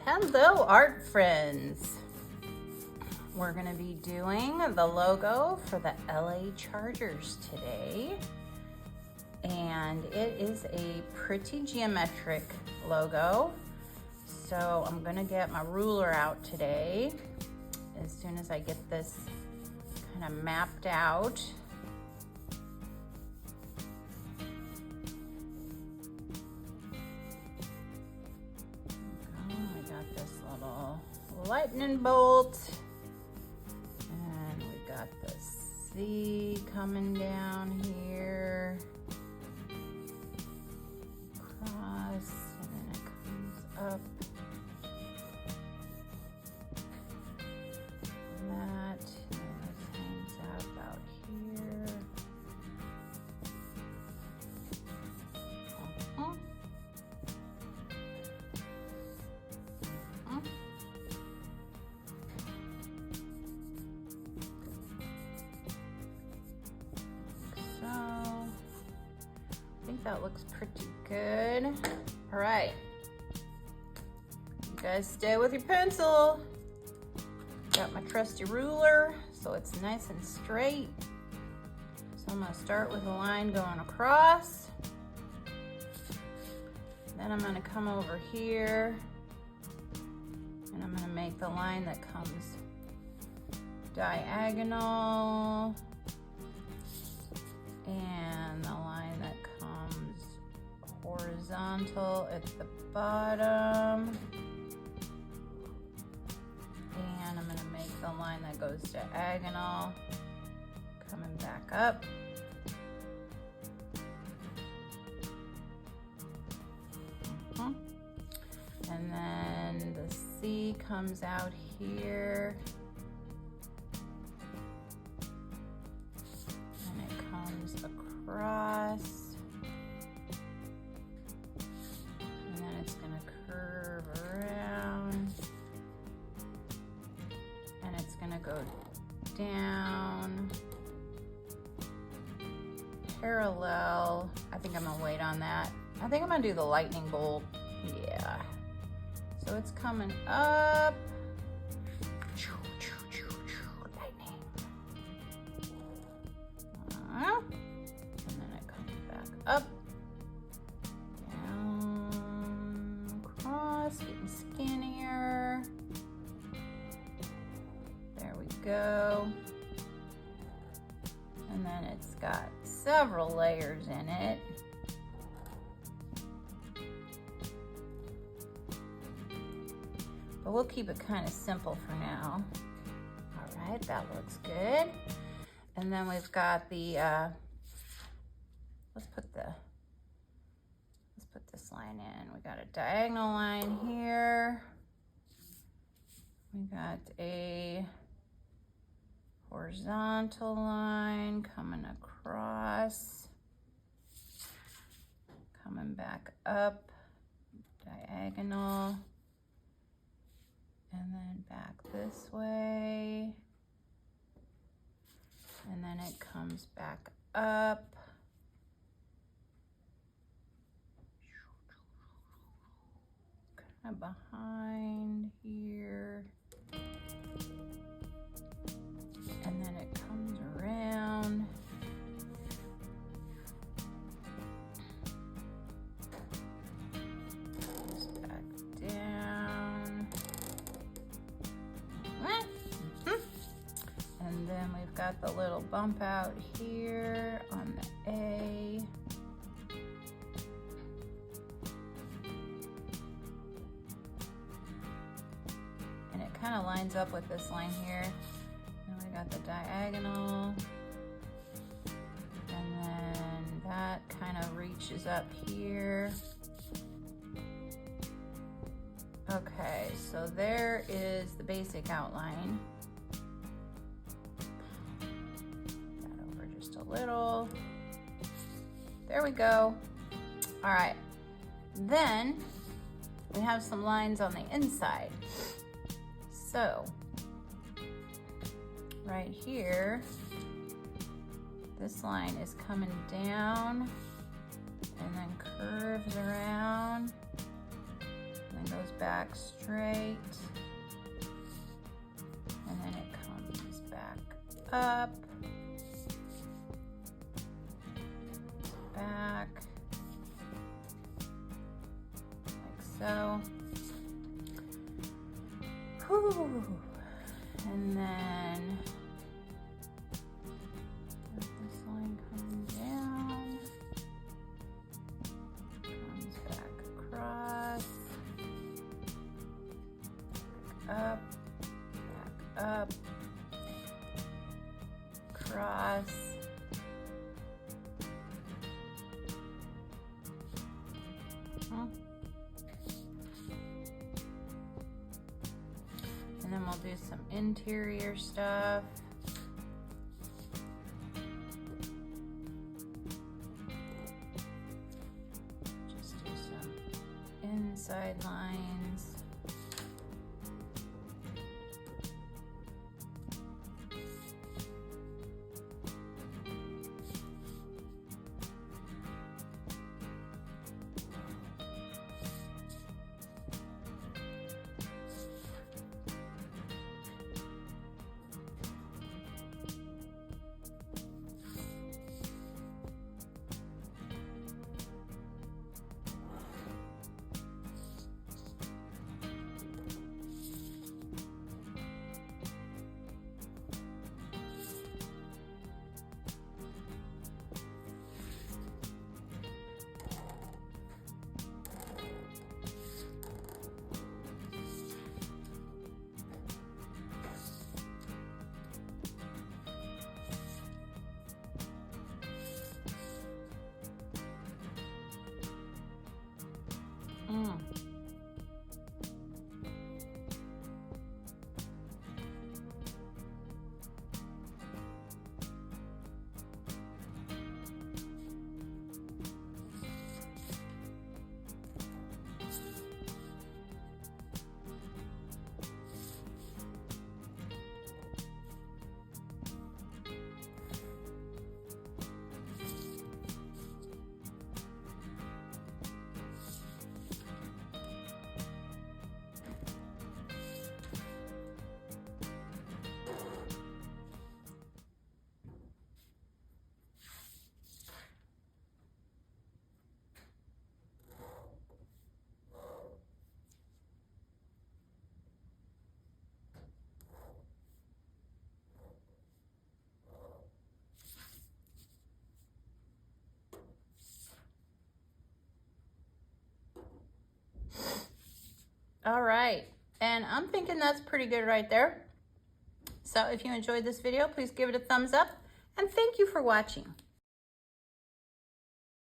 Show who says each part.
Speaker 1: Hello, art friends. We're going to be doing the logo for the LA Chargers today. And it is a pretty geometric logo. So I'm going to get my ruler out today as soon as I get this kind of mapped out. Lightning bolt, and we got the C coming down here, cross, and then it comes up, that, and this hangs out about here. That looks pretty good. All right, you guys stay with your pencil. Got my trusty ruler, so it's nice and straight. So I'm gonna start with a line going across. Then I'm gonna come over here and I'm gonna make the line that comes diagonal and the line that horizontal at the bottom, and I'm going to make the line that goes diagonal coming back up. And then the C comes out here and it comes across. Go down parallel. I think I'm gonna wait on that. I think I'm gonna do the lightning bolt. Yeah. So it's coming up. Lightning. And then it comes back up. Down, across, getting skinnier. Go, and then it's got several layers in it. But we'll keep it kind of simple for now. All right, that looks good. And then we've got the let's put this line in. We got a diagonal line here. We got a horizontal line coming across, coming back up, diagonal, and then back this way, and then it comes back up, kind of behind here. And then it comes around. Goes back down. And then we've got the little bump out here on the A. And it kind of lines up with this line here. We got the diagonal, and then that kind of reaches up here. Okay, so there is the basic outline. That over just a little. There we go. All right, then we have some lines on the inside. So right here, this line is coming down and then curves around and line goes back straight. And then it comes back up. Back. Like so. Whew. And then this line comes down, comes back across, back up, cross, and then we'll do some interior stuff. Just do some inside lines. All right, and I'm thinking that's pretty good right there. So if you enjoyed this video, please give it a thumbs up, and thank you for watching.